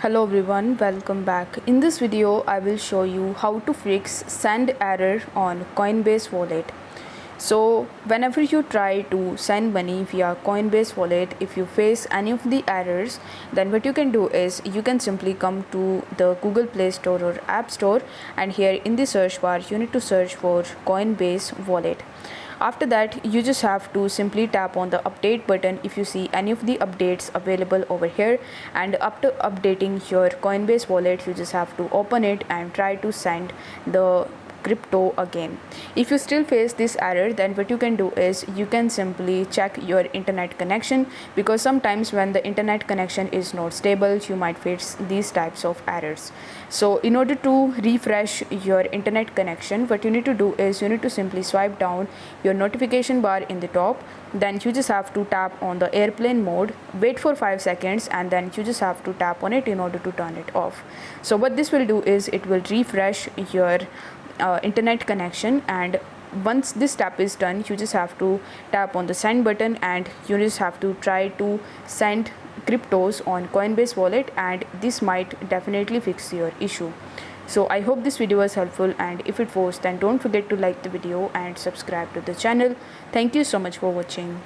Hello everyone, welcome back. In this video, I will show you how to fix send error on Coinbase wallet. So whenever you try to send money via Coinbase wallet, if you face any of the errors, then what you can do is you can simply come to the Google Play Store or App Store, and here in the search bar you need to search for Coinbase wallet. After that, you just have to simply tap on the update button if you see any of the updates available over here, and after updating your Coinbase wallet, you just have to open it and try to send the crypto again. If you still face this error, then what you can do is you can simply check your internet connection, because sometimes when the internet connection is not stable, you might face these types of errors. So in order to refresh your internet connection, what you need to do is you need to simply swipe down your notification bar in the top, then you just have to tap on the airplane mode, wait for 5 seconds, and then you just have to tap on it in order to turn it off. So what this will do is it will refresh your internet connection, and once this step is done, you just have to tap on the send button and you just have to try to send cryptos on Coinbase wallet, and this might definitely fix your issue. So I hope this video was helpful, and if it was, then don't forget to like the video and subscribe to the channel. Thank you so much for watching.